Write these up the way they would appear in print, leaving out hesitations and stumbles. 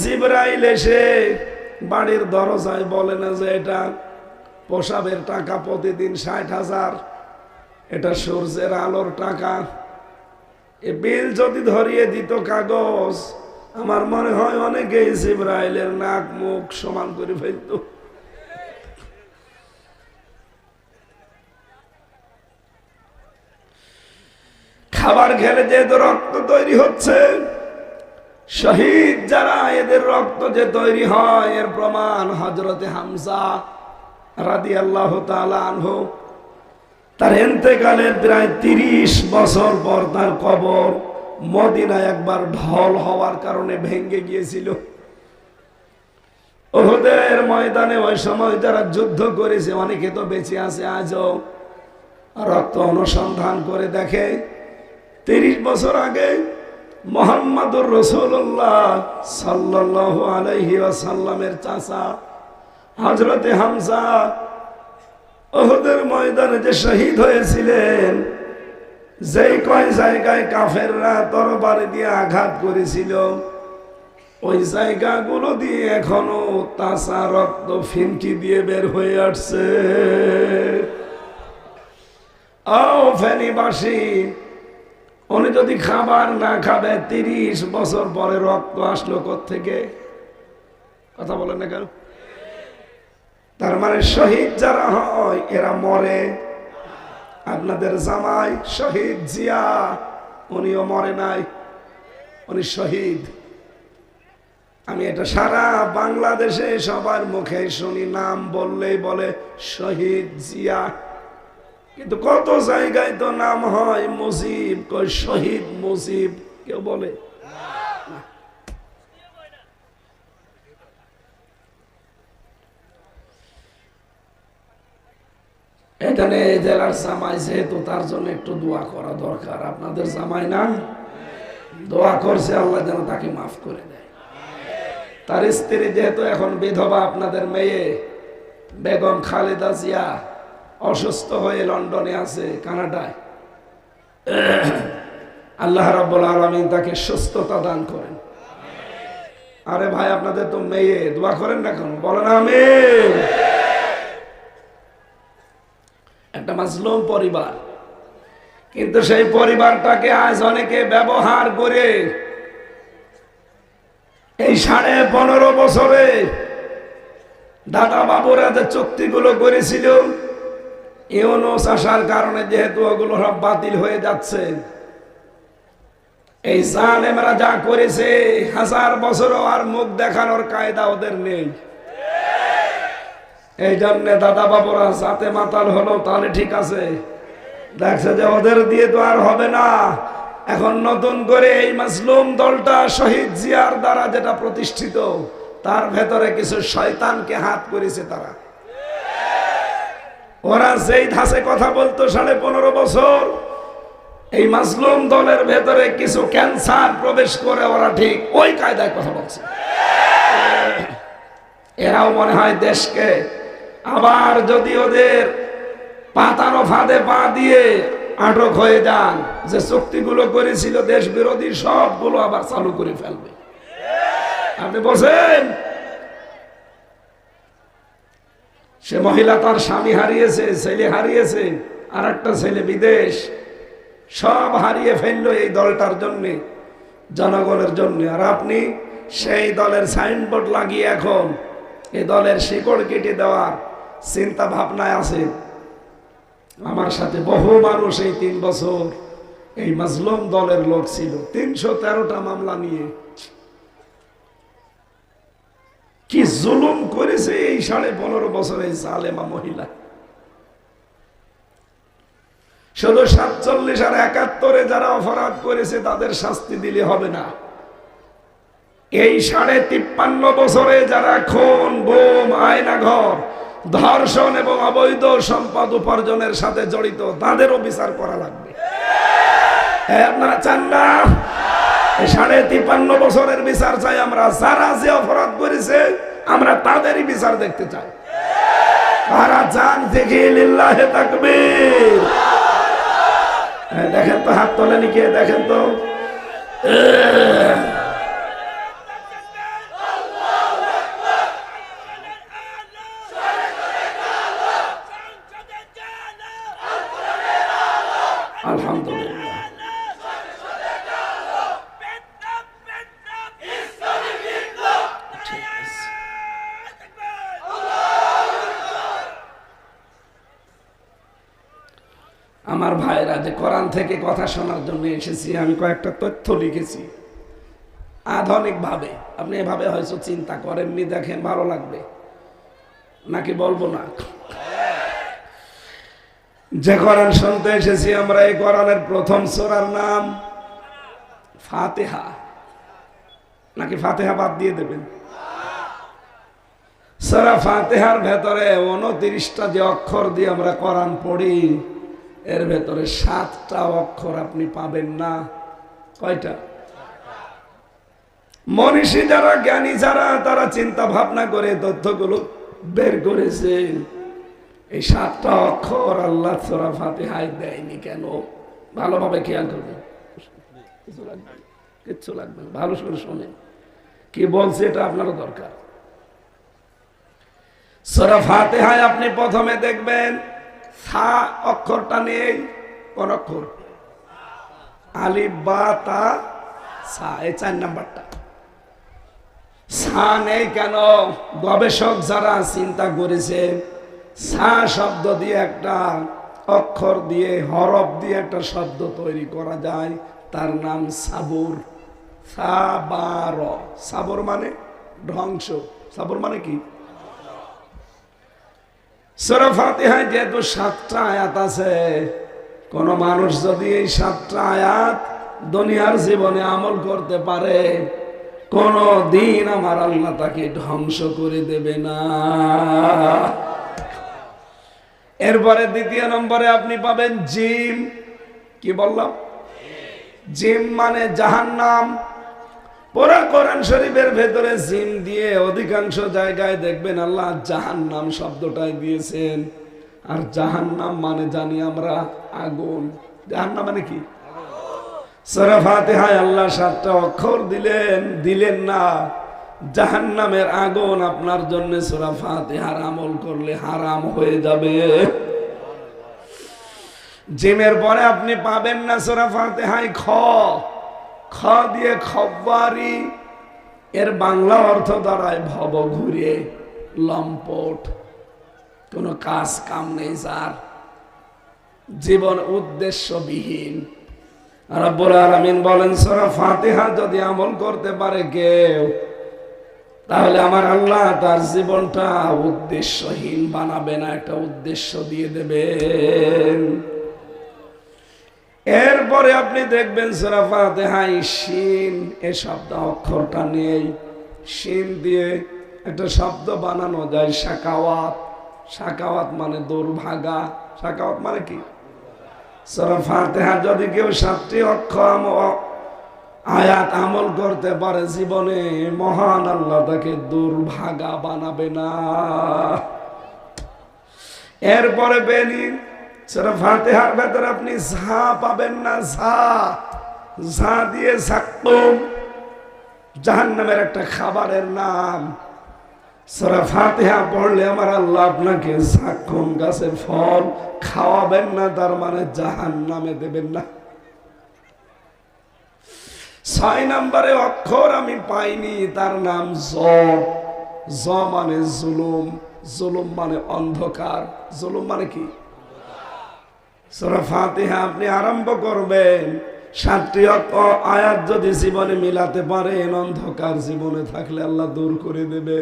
জিবরাইল এসে বাড়ির দরজায় বলে না যে এটা পোশাবের টাকা প্রতিদিন 60,000, এটা সূর্যের আলোর টাকা, এ বিল যদি ধরিয়ে দিত কাগজ, আমার মনে হয় অনেকেই জিবরাইলের নাক মুখ সমান করে ফেলত। খাবার খেলে যেহেতু রক্ত তৈরি হচ্ছে, শহীদ যারা এদের রক্ত যে তৈরি হয় এর প্রমাণ হযরতে হামজা রাদিয়াল্লাহু তাআলা আনহু, তার ইন্তেকালের প্রায় 30 বছর পর তার কবর মদিনায় একবার ঢল হওয়ার কারণে ভেঙে গিয়েছিল। উহুদের ময়দানে ওই সময় যারা যুদ্ধ করেছে অনেকে তো বেঁচে আছে আজও, রক্ত অনুসন্ধান করে দেখে 30 বছর আগে মুহাম্মদুর রাসূলুল্লাহ সাল্লাল্লাহু আলাইহি ওয়াসাল্লামের চাচা হযরতে হামজা উহুদের ময়দানে যে শহীদ হয়েছিলেন, যেই কয় জায়গায় কাফেররা তরবারি দিয়ে আঘাত করেছিল ওই জায়গাগুলো দিয়ে এখনো তাজা রক্ত ফিনকি দিয়ে বের হয়ে আসছে। ফেনীবাসী, উনি যদি খাবার না খাবে 30 বছর পরে রক্ত আসলো কোত্থেকে? কথা বলেন না কেন? তার মানে শহীদ যারা হয় এরা মরে। আপনাদের জামাই শহীদ জিয়া, উনিও মরে নাই, উনি শহীদ। আমি এটা সারা বাংলাদেশে সবার মুখে শুনি, নাম বললেই বলে শহীদ জিয়া, কিন্তু কত জায়গায় তো নাম হয় মুজিব, কই শহীদ মুজিব কেউ বলে। এখানে জেলার জামাই যেহেতু, তার জন্য একটু দোয়া করা দরকার। আপনাদের জামাই না, দোয়া করছে আল্লাহ যেন তাকে মাফ করে দেয়। তার স্ত্রী যেহেতু এখন বিধবা, আপনাদের মেয়ে বেগম খালেদা জিয়া অসুস্থ হয়ে লন্ডনে আছে, কানাডায়। আল্লাহ রাব্বুল আলামিন তাকে সুস্থতা দান করেন। আরে ভাই, আপনাদের তো মেয়ে, দোয়া করেন না কেন? বলেন আমিন। একটা মাজলুম পরিবার, কিন্তু সেই পরিবারটাকে আজ অনেকে ব্যবহার করে এই 15.5 বছরে দাদা বাবুরা যে চুক্তিগুলো করেছিল, ইউনূস আসার কারণে যেহেতু ওগুলো সব বাতিল হয়ে যাচ্ছে, এই জালেমরা যা করেছে 1000 বছরও আর মুখ দেখানোর কায়দা ওদের নেই। এই জন্য দাদা বাবুরা সাথে মাতাল হলো, তাহলে ঠিক আছে, দেখছে যে ওদের দিয়ে তো আর হবে না। এখন নতুন করে এই মাজলুম দলটা শহীদ জিয়ার দ্বারা যেটা প্রতিষ্ঠিত, তার ভেতরে কিছু শয়তানকে হাত করেছে তারা। ওরা যেই ধাঁচে কথা বলতো 15.5 বছর, এই মাজলুম দলের ভেতরে কিছু ক্যান্সার প্রবেশ করে ওরা ঠিক ওই কায়দায় কথা বলছে। এরাও মনে হয় দেশকে আবার যদি ওদের পাতানো ফাঁদে পা দিয়ে আটক হয়ে যান, যে চুক্তিগুলো করেছিল দেশ বিরোধী সবগুলো আবার চালু করে ফেলবে। আপনি বলছেন সে মহিলা তার স্বামী হারিয়েছে, ছেলে হারিয়েছে, আর একটা ছেলে বিদেশ, সব হারিয়ে ফেললো এই দলটার জন্য, জনগণের জন্য। আর আপনি সেই দলের সাইনবোর্ড লাগিয়ে এখন এই দলের শিকড় কেটে দেওয়ার চিন্তা ভাবনায় আছে। আমার সাথে বহু মানুষ এই 3 বছর এই মাজলুম দলের লোক ছিল, 313টা মামলা নিয়ে। কি জুলুম করেছে এই 15.5 বছরের জালেমা মহিলা। শুধু 47 আর 71-এ যারা অপরাধ করেছে তাদের শাস্তি দিলে হবে না, এই 53.5 বছরে যারা খুন, গুম, আয়নাঘর, ধর্ষণ এবং অবৈধ সম্পদ উপার্জনের সাথে জড়িত তাদেরও বিচার করা লাগবে। আপনারা চান না? 53.5 বছরের বিচার চাই আমরা। যারা যে অপরাধ করেছে আমরা তাদেরই বিচার দেখতে চাই। তারা চান দেখি লিল্লাহে তাকবীর। দেখেন তো, হাত তোলেনি কে? দেখেন তো। আমার ভাইরা যে কোরআন থেকে কথা শোনার জন্য এসেছি, আমি কয়েকটা তথ্য লিখেছি আধুনিকভাবে। আপনি এভাবে হয়তো চিন্তা করেননি, দেখেন ভালো লাগবে নাকি বলবো না। যে কোরআন শুনতে এসেছি আমরা, এই কোরআনের প্রথম সূরার নাম ফাতিহা। নাকি ফাতিহা বাদ দিয়ে দেবেন? সূরা ফাতিহার ভেতরে 29টা যে অক্ষর দিয়ে আমরা কোরআন পড়ি, এর ভেতরে 7টা অক্ষর আপনি পাবেন না। কয়টা? মনীষী যারা, জ্ঞানী যারা, তারা চিন্তা ভাবনা করে তথ্যগুলো বের করেছে। এই 7টা অক্ষর আল্লাহ সূরা ফাতিহায় দেয়নি কেন? ভালোভাবে খেয়াল করবেন, কিচ্ছু লাগবে না, ভালো করে শোনেন কি বলছে, এটা আপনারও দরকার। সূরা ফাতিহায় আপনি প্রথমে দেখবেন সা অক্ষরটা নেই। কোন অক্ষর? আলিফ বা তা সা, এই 4 নাম্বারটা। সা নেই কেন? গবেষক যারা চিন্তা করেছে, সা শব্দ দিয়ে একটা অক্ষর দিয়ে, হরফ দিয়ে একটা শব্দ তৈরি করা যায়, তার নাম সাবুর। সাবার, সাবর মানে ধ্বংস। সাবর মানে কি? সূরা ফাতিহায় যেহেতু 7টা আয়াত আছে, কোন মানুষ যদি এই 7টা আয়াত দুনিয়ার জীবনে আমল করতে পারে, কোন দিন আমার আল্লাহ তাকে ধ্বংস করে দেবে না। এরপরে দ্বিতীয় নম্বরে আপনি পাবেন জিম। কি বললাম? জিম মানে জাহান্নাম। পুরা কোরআন শরীফের ভেতরে জিম দিয়ে অধিকাংশ জায়গায় দেখবেন আল্লাহ জাহান্নাম শব্দটাই দিয়েছেন। আর জাহান্নাম মানে জানি আমরা আগুন। জাহান্নাম মানে কি? সূরা ফাতিহায় আল্লাহ 7টা অক্ষর দিলেন না। জাহান্নামের আগুন আপনার জন্য সূরা ফাতিহার আমল করলে হারাম হয়ে যাবে। জিমের পরে আপনি পাবেন না সূরা ফাতিহায় খ। খ দিয়ে খব্বারি, এর বাংলা অর্থ দাঁড়ায় ভব ঘুরে, লম্পট, কোনো কাজ কাম নেই যার, জীবন উদ্দেশ্যবিহীন। রব্বুল আলামিন বলেন সূরা ফাতিহা যদি আমল করতে পারে কেউ, তাহলে আমার আল্লাহ তার জীবনটা উদ্দেশ্যহীন বানাবে না, একটা উদ্দেশ্য দিয়ে দেবেন। এরপরে আপনি দেখবেন সূরা ফাতিহায় শিন, এই শব্দ অক্ষরটা নেই। শিন দিয়ে একটা শব্দ বানানো যায় সাকাওয়াত। সাকাওয়াত মানে দুর্ভাগা। সাকাওয়াত মানে কি? সূরা ফাতিহা যদি কেউ 7টি অক্ষর আয়াত আমল করতে পারে জীবনে, মহান আল্লাহ তাকে দুর্ভাগা বানাবে না। এরপরে বেনি সূরা ফাতিহার ভেতরে আপনি ঝা পাবেন না। ঝা দিয়ে যাক্কুম, জাহান্নামের একটা খাবারের নাম। সূরা ফাতিহা পড়লে আমার আল্লাহ আপনাকে যাক্কুম গাছের ফল খাওয়াবেন না, তার মানে জাহান্নামে দেবেন না। 6 নম্বরে অক্ষর আমি পাইনি, তার নাম জ। জ মানে জুলুম। জুলুম মানে অন্ধকার। জুলুম মানে কি? সূরা ফাতিহা আপনি আরম্ভ করবেন, 7টি আয়াত যদি জীবনে মিলাতে পারেন, অন্ধকার জীবনে থাকলে আল্লাহ দূর করে দেবে।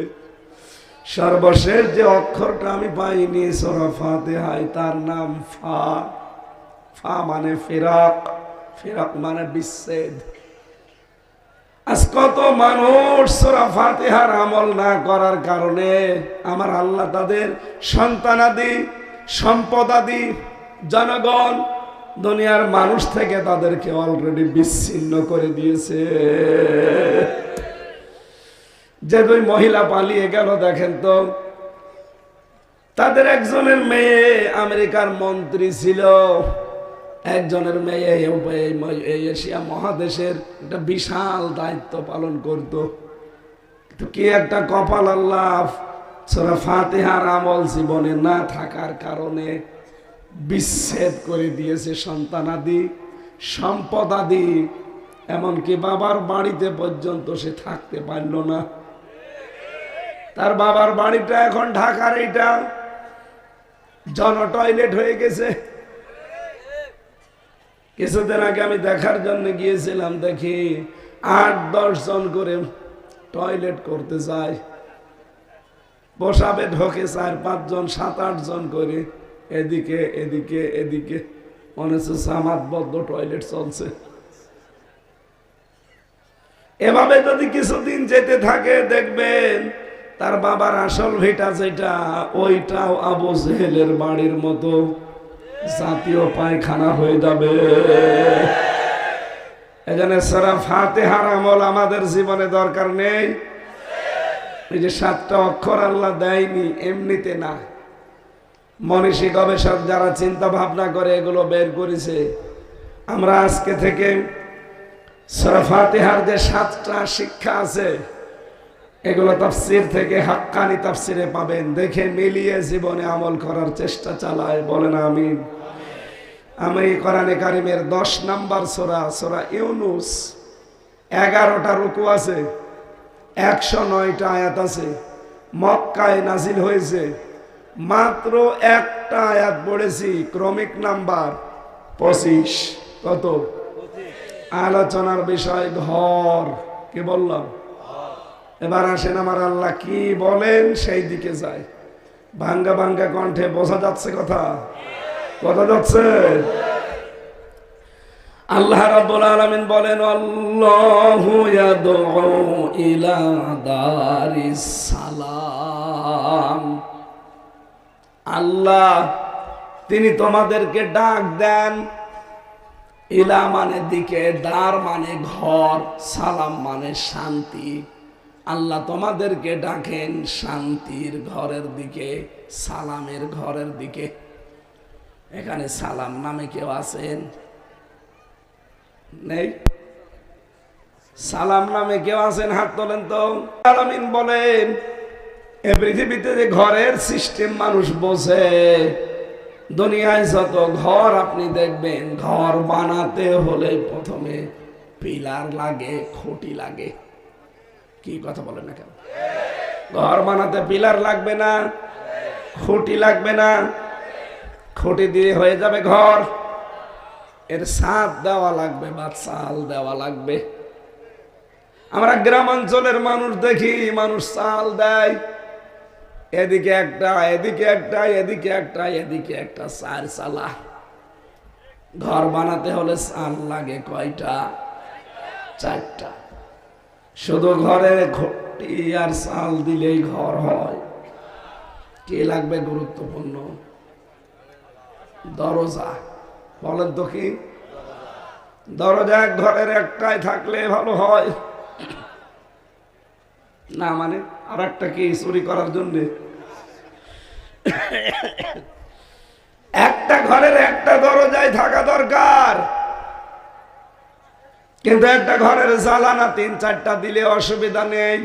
সর্বশেষ যে অক্ষরটা আমি পাইনি সূরা ফাতিহায়, তার নাম ফা। ফা মানে ফিরাক। ফিরাক মানে বিচ্ছেদ। আজ কত মানুষ সূরা ফাতিহার আমল না করার কারণে আমার আল্লাহ তাদের সন্তানাদি, সম্পদাদি, জনগণ, দুনিয়ার মানুষ থেকে তাদেরকে অলরেডি বিচ্ছিন্ন করে দিয়েছে। যে 2 মহিলা পালিয়ে গেল দেখেন তো, তাদের একজনের মেয়ে আমেরিকার মন্ত্রী ছিল, একজনের মেয়ে এই এশিয়া মহাদেশের একটা বিশাল দায়িত্ব পালন করত। তো কি একটা কপাল আল্লাহ, সূরা ফাতিহার আমল জীবনে না থাকার কারণে বিচ্ছেদ করে দিয়েছে সন্তানাদি, সম্পদাদি, এমনকি বাবার বাড়িতে পর্যন্ত সে থাকতে পারল না। তার বাবার বাড়িটা এখন ঢাকার এইটা জন টয়লেট হয়ে গেছে। কিছুদিন আগে আমি দেখার জন্য গিয়েছিলাম, দেখি 8-10 জন করে টয়লেট করতে যায়, বসাবে ঢোকে 4-5 জন 7-8 জন করে, এদিকে এদিকে এদিকে, মনে হচ্ছে সামাদবদ্ধ টয়লেট চলছে। এভাবে যদি কিছুদিন যেতে থাকে দেখবেন তার বাবার আসল ভিটা যেটা, ওইটাও আবু জেহেলের বাড়ির মতো জাতীয় পায়খানা হয়ে যাবে। এজন্য সূরা ফাতিহার আমল আমাদের জীবনে দরকার নেই। এই যে 7টা অক্ষর আল্লাহ দেয়নি এমনিতে না, মনীষী গবেষক যারা চিন্তা ভাবনা করে এগুলো বের করেছে। আমরা আজকে থেকে সূরা ফাতিহার যে 7টা শিক্ষা আছে এগুলো তাফসীর থেকে হাক্কানি তাফসীরে পাবেন, দেখে মিলিয়ে জীবনে আমল করার চেষ্টা চালায়। বলেন আমিন। আমি কোরআনে কারিমের 10 নম্বর সূরা, সূরা ইউনূস, 11টা রুকু আছে, 109টা আয়াত আছে, মক্কায় নাজিল হয়েছে। মাত্র একটা আয়াত পড়েছি, ক্রমিক নাম্বার 25। কত? আলোচনার বিষয় ঘর। কি বললাম? এবার আসেন আমার আল্লাহ কি বলেন সেই দিকে যায়। ভাঙ্গা ভাঙ্গা কণ্ঠে বোঝা যাচ্ছে কথা? কথা যাচ্ছে? আল্লাহ রাব্বুল আলামিন বলেন, আল্লাহু ইয়াদউ ইলা দারিস সালাম। আল্লাহ তিনি তোমাদেরকে ডাক দেন। ইলা মানে দিকে, দার মানে ঘর, সালাম মানে শান্তি। আল্লাহ তোমাদেরকে ডাকেন শান্তির ঘরের দিকে, সালামের ঘরের দিকে। এখানে সালাম নামে কেউ আছেন? নেই? সালাম নামে কেউ আছেন? হাত তোলেন তো। আলামিন বলেন এ পৃথিবীতে যে ঘরের সিস্টেম মানুষ বোঝে, দুনিয়ায় যত ঘর আপনি দেখবেন, ঘর বানাতে হলে প্রথমে পিলার লাগে, খুঁটি লাগে। কি কথা বলেন না কেন? ঘর বানাতে পিলার লাগবে না? খুঁটি লাগবে না? খুঁটি দিয়ে হয়ে যাবে ঘর? এর ছাদ দেওয়া লাগবে বা চাল দেওয়া লাগবে। আমরা গ্রামাঞ্চলের মানুষ দেখি, মানুষ চাল দেয়, এদিকে একটা, এদিকে একটা, এদিকে একটা, এদিকে একটা, 4 চালা। ঘর বানাতে হলে চাল লাগে কয়টা? 4টা। শুধু ঘরে খুঁটি আর চাল দিলেই ঘর হয়? কি লাগবে? গুরুত্বপূর্ণ দরজা। বলেন তো কি? দরজা ঘরের একটাই থাকলে ভালো হয় না? মানে আর একটা কি চুরি করার জন্য? একটা ঘরের একটা দরজায় থাকা দরকার, কিন্তু একটা ঘরের জ্বালানা 3-4টা দিলে অসুবিধা নেই।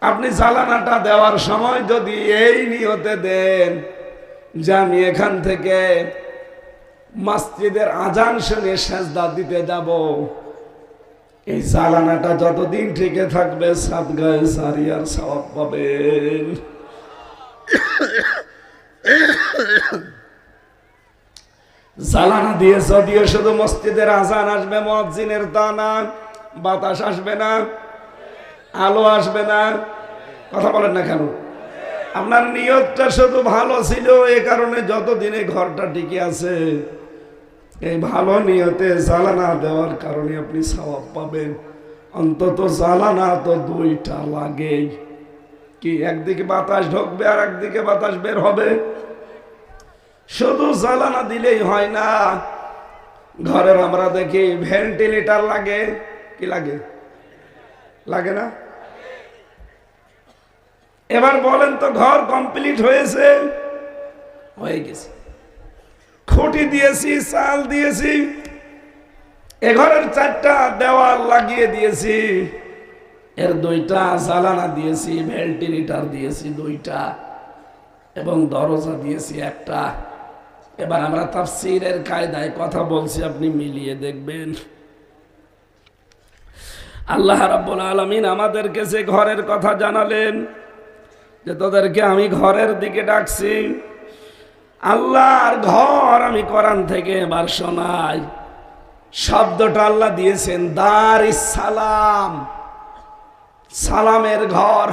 আপনি জ্বালানাটা দেওয়ার সময় যদি এই নিয়তে দেন যে আমি এখান থেকে মসজিদের আজান শুনে সেজদা দিতে যাব, এই জ্বালানাটা যতদিন টিকে থাকবে সাদগায়ে সারিয়ার সওয়াব পাবেন। জ্বালানা দিয়ে যদিও শুধু মসজিদের আজান আসবে, মুয়াজ্জিনের দানা, বাতাস আসবে না, আলো আসবে না। কথা বলেন না কেন? আপনার নিয়তটা শুধু ভালো ছিল, এই কারণে যতদিনে ঘরটা টিকে আছে, এই ভালো নিয়তে জ্বালানা দেওয়ার কারণে আপনি সওয়াব পাবেন। অন্তত জ্বালানা তো 2টা লাগেই। কি একদিকে বাতাস ঢুকবে আর একদিকে বাতাস বের হবে? শুধু জ্বালানা দিলেই হয় না, ঘরের আমরা দেখি ভেন্টিলেটর লাগে। কি লাগে? লাগে না? এবার বলেন তো, ঘর কমপ্লিট হয়েছে? হয়ে গেছে। খুঁটি দিয়েছি, চাল দিয়েছি, এ ঘরের 4টা দেওয়াল লাগিয়ে দিয়েছি, এর 2টা জ্বালানা দিয়েছি, ভেন্টিলেটর দিয়েছি 2টা, এবং দরজা দিয়েছি 1টা। এবার আমরা তাফসীরের কায়দায় কথা বলছি, আপনি মিলিয়ে দেখবেন। আল্লাহ রাব্বুল আলামিন আমাদেরকে যে ঘরের কথা জানালেন, যে তোদেরকে আমি ঘরের দিকে ডাকছি, আল্লাহর ঘর আমি কোরআন থেকে এবার শোনাই। শব্দটা আল্লাহ দিয়েছেন দারিস সালাম, সালামের ঘর।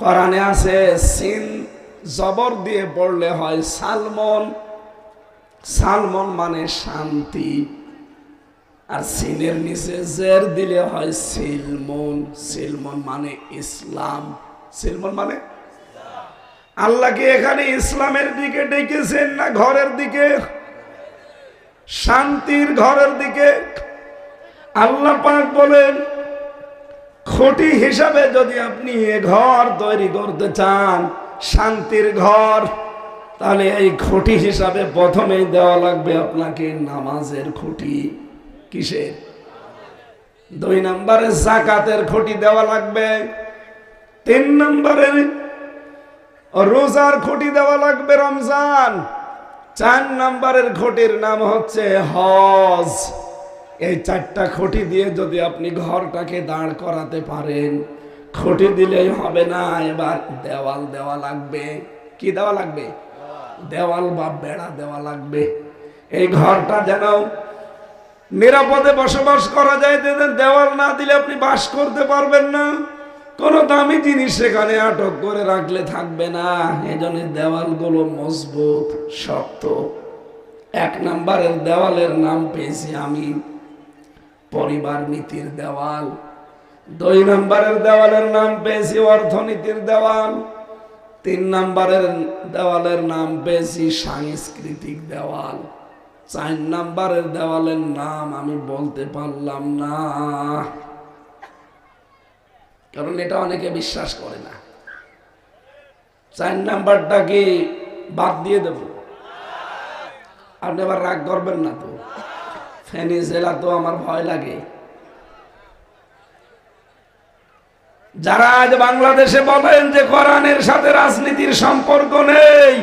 কোরআনে আছে সিন জবর দিয়ে পড়লে হয় সালমন, সালমন মানে শান্তি, আর সিনের নিচে জের দিলে হয় সিলমন, সিলমন মানে ইসলাম, সিলমন মানে। আল্লাহ কি এখানে ইসলামের দিকে ডেকেছেন না ঘরের দিকে? শান্তির ঘরের দিকে। আল্লাহ পাক বলেন খুঁটি হিসাবে যদি আপনি এ ঘর তৈরি করতে চান, শান্তির ঘর, তাহলে এই খুঁটি হিসাবে প্রথমেই দেওয়া লাগবে আপনাকে নামাজের খুঁটি। কিসের? 2 নম্বরে যাকাতের খুঁটি দেওয়া লাগবে। 3 নম্বরে রোজার খুঁটি দেওয়া লাগবে, রমজান। 4 নম্বরের খুঁটির নাম হচ্ছে হজ। এই 4টা খুঁটি দিয়ে যদি আপনি ঘরটাকে দাঁড় করাতে পারেন, খুঁটি দিলেই হবে না, এবার দেওয়াল দেওয়া লাগবে। কি দেওয়া লাগবে? দেওয়াল বা বেড়া দেওয়া লাগবে। এই ঘরটা যেন নিরাপদে বসবাস করা যায়। দেওয়াল না দিলে আপনি বাস করতে পারবেন না, কোন দামি জিনিস সেখানে আটক করে রাখলে থাকবে না। এজন্য দেওয়ালগুলো মজবুত, শক্ত। 1 নম্বরের দেওয়ালের নাম পেয়েছি আমি পরিবার নীতির দেওয়াল। 2 নম্বরের দেওয়ালের নাম পেয়েছি অর্থনীতির দেওয়াল। 3 নম্বরের দেওয়ালের নাম পেয়েছি সাংস্কৃতিক দেওয়াল। 4 নম্বরের দেওয়ালের নাম আমি বলতে পারলাম না, কারণ এটা অনেকে বিশ্বাস করে না। 4 নাম্বারটা কি বাদ দিয়ে দেব? আপনি আবার রাগ করবেন না তো? ফেনী জেলা তো আমার ভয় লাগে। যারা আজ বাংলাদেশে বলেন যে কোরআনের সাথে রাজনীতির সম্পর্ক নেই,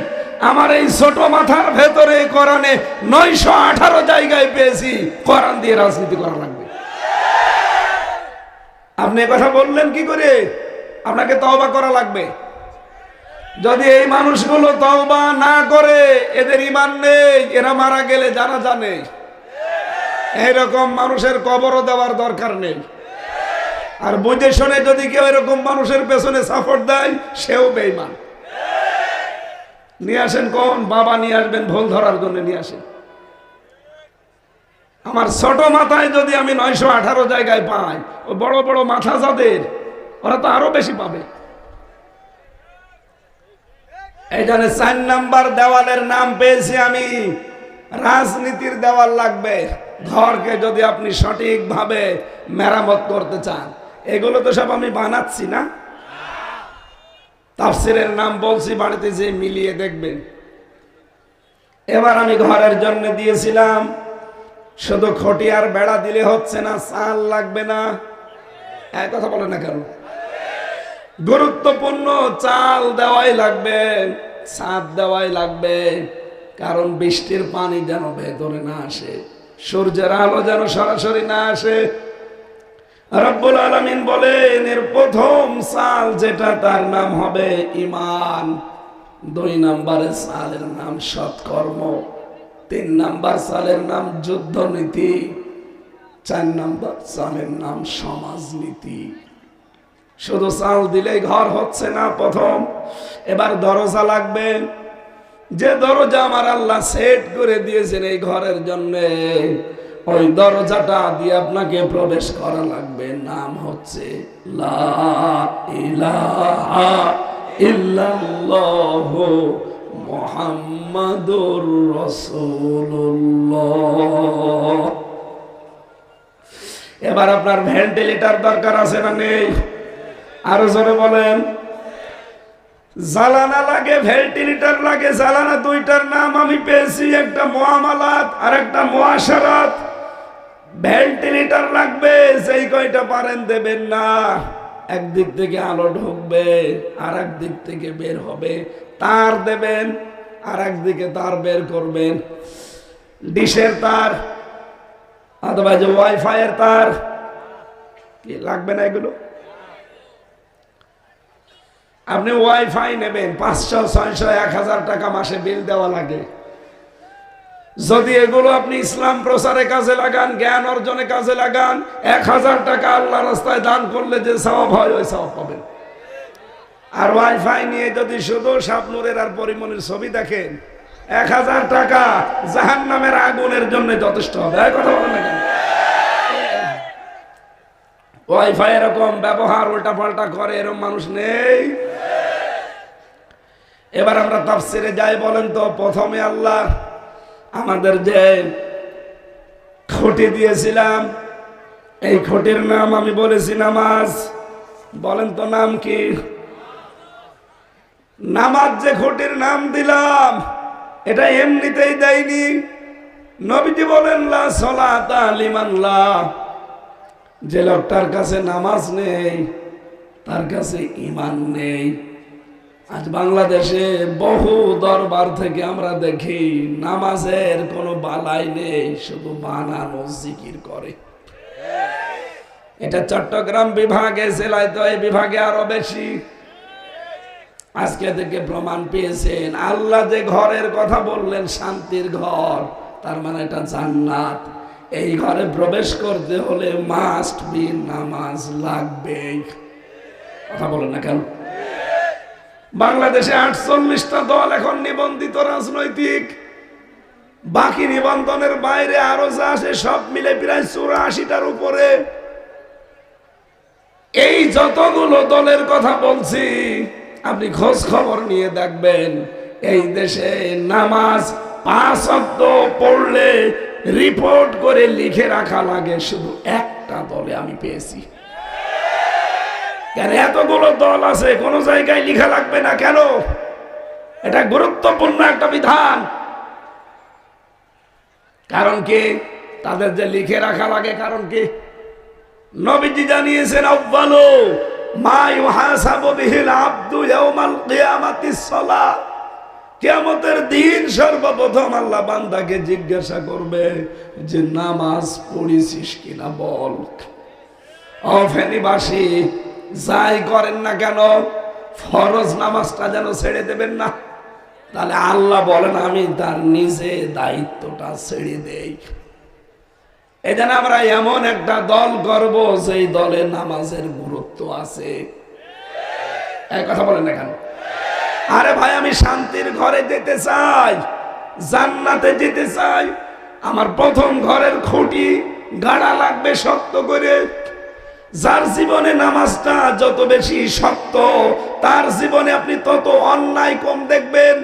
আমার এই ছোট মাথার ভেতরে কোরআনে 918 জায়গায় পেয়েছি কোরআন দিয়ে রাজনীতি করা লাগবে। আপনি কথা বললেন কি করে? আপনাকে তওবা করা লাগবে। যদি এই মানুষগুলো তওবা না করে, এদের ঈমান নেই, এরা মারা গেলে জানাজা নেই, এইরকম মানুষের কবরও দেওয়ার দরকার নেই। আর বুঝে শুনে যদি কেউ এরকম মানুষের পেছনে সাপোর্ট দেয়, সেও বেঈমান। নিয়ে আসেন কোন বাবা, নিয়ে আসবেন ভুল ধরার জন্য, নিয়ে আসেন। আমার ছোট মাথায় যদি আমি 918 জায়গায় পাই, ও বড় বড় মাথা যাদের, ওরা তো আরো বেশি পাবে। এই জন্য 4 নাম্বার দেওয়ালের নাম পেয়েছি আমি রাজনীতির দেওয়াল লাগবে। ঘরকে যদি আপনি সঠিকভাবে মেরামত করতে চান, এগুলো তো সব আমি বানাচ্ছি না, তাফসীরের নাম বলছি, বাড়িতে যে মিলিয়ে দেখবেন। এবার আমি ঘরের জন্য দিয়েছিলাম, শুধু খুঁটি আর বেড়া দিলে হচ্ছে না, চাল লাগবে না। এক কথা বলে না কেন? গুরুত্বপূর্ণ, চাল দেওয়াই লাগবে, ছাদ দেওয়াই লাগবে, কারণ বৃষ্টির পানি যেন ভেতরে না আসে, সূর্যের আলো যেন সরাসরি না আসে। রব্বুল আলামিন বলেন এর প্রথম চাল যেটা, তার নাম হবে ঈমান। 2 নম্বরের চালের নাম সৎকর্ম। 3 নম্বর চালের নাম যুদ্ধনীতি। 4 নম্বর চালের নাম সমাজনীতি। শুধু চাল দিলেই ঘর হচ্ছে না প্রথম, এবার দরজা লাগবে। যে দরজা আমার আল্লাহ সেট করে দিয়েছেন এই ঘরের জন্য, ওই দরজাটা দিয়ে আপনাকে প্রবেশ করা লাগবে। নাম হচ্ছে লা ইলাহা ইল্লাল্লাহু মুহাম্মাদুর রাসূলুল্লাহ। এবার আপনার ভেন্টিলেটর দরকার আছে না নেই? আরো জোরে বলেন। জ্বালানা লাগে, ভেন্টিলেটর লাগে। জ্বালানা 2টার নাম আমি পেয়েছি, একটা মুআমালাত আর একটা মুআশারাত। ভেন্টিলেটর লাগবে, সেই কয়টা পারেন দেবেন না। একদিক থেকে আলো ঢুকবে, আর এক দিক থেকে বের হবে। তার দেবেন, আর একদিকে তার বের করবেন। ডিশের তার অথবা যে ওয়াইফাই এর তার, কি লাগবে না এগুলো? আপনি ওয়াইফাই নেবেন, 500, 600, 1000 টাকা মাসে বিল দেওয়া লাগে। যদি এগুলো আপনি ইসলাম প্রচারে কাজে লাগান, জ্ঞান অর্জনে কাজে লাগান, 1000 টাকা আল্লাহ রাস্তায় দান করলে যে সওয়াব হয় ওই সওয়াব পাবেন। আর ওয়াইফাই নিয়ে যদি শুধু শাবনূরের আর পরিমণির ছবি দেখেন, 1000 টাকা জাহান্নামের আগুনের জন্য যথেষ্ট হবে। কথা বলেন না কেন? ওয়াইফাই এরকম ব্যবহার উল্টা পাল্টা করে এরকম মানুষ নেই। এবার আমরা তাফসিরে যাই। বলেন তো, প্রথমে আল্লাহ আমাদের যে খুঁটি দিয়েছিলাম, এই খুঁটির নাম আমি বলেছি নামাজ। বলেন তো নাম কি? নামাজ যে খুঁটির নাম দিলাম, এটা এমনিতেই দেয়নি। নবীজি বলেন লা সালাতা লিমান লা, যে লোকটার কাছে নামাজ নেই তার কাছে ঈমান নেই। আজ বাংলাদেশে বহু দরবার থেকে আমরা দেখি নামাজের কোনো বালাই নেই, শুধু বানানো জিকির করে। এটা চট্টগ্রাম বিভাগে, জেলায় তো এই বিভাগে আরো বেশি। আজকে থেকে প্রমাণ পেয়েছেন, আল্লাহ যে ঘরের কথা বললেন শান্তির ঘর, তার মানে এটা জান্নাত। এই ঘরে প্রবেশ করতে হলে মাস্ট বি নামাজ লাগবে। কথা বলেন না কেন? বাংলাদেশে 48টা দল এখন নিবন্ধিত রাজনৈতিক, বাকি নিবন্ধনের বাইরে আরো যা আছে সব মিলে প্রায় 84টার উপরে। এই যতগুলো দলের কথা বলছি, আপনি খোঁজ খবর নিয়ে দেখবেন, এই দেশে নামাজ 5 ওয়াক্ত পড়লে রিপোর্ট করে লিখে রাখা লাগে শুধু একটা দলে আমি পেয়েছি। কেন এতগুলো দল আছে, কোন জায়গায় লিখা লাগবে না কেন? এটা গুরুত্বপূর্ণ একটা বিধান। কারণ কি? তাদের যে লিখে রাখা লাগে, কারণ কি? নবীজি জানিয়েছেন, আউয়ালু মা ইউহাসাবু বিহিল আবদু ইয়াউমাল কিয়ামাতিস সালাহ। কিয়ামতের দিন সর্বপ্রথম আল্লাহ বান্দাকে জিজ্ঞাসা করবে যে নামাজ পড়েছিস কিনা বল। ও ফেনীবাসী, যাই করেন না কেন ফরজ নামাজটা যেন ছেড়ে দেবেন না। তাহলে আল্লাহ বলেন আমি তার নিজে দায়িত্বটা ছেড়ে দেই। এই জন্য আমরা এমন একটা দল করব যেই দলে নামাজের গুরুত্ব আছে। এই কথা বলেন না কেন? আরে ভাই, আমি শান্তির ঘরে যেতে চাই, জান্নাতে যেতে চাই। আমার প্রথম ঘরের খুঁটি গাড়া লাগবে শক্ত করে। যার জীবনে নামাজটা যত বেশি শক্ত, তার জীবনে আপনি তত অন্যায় কম দেখবেন।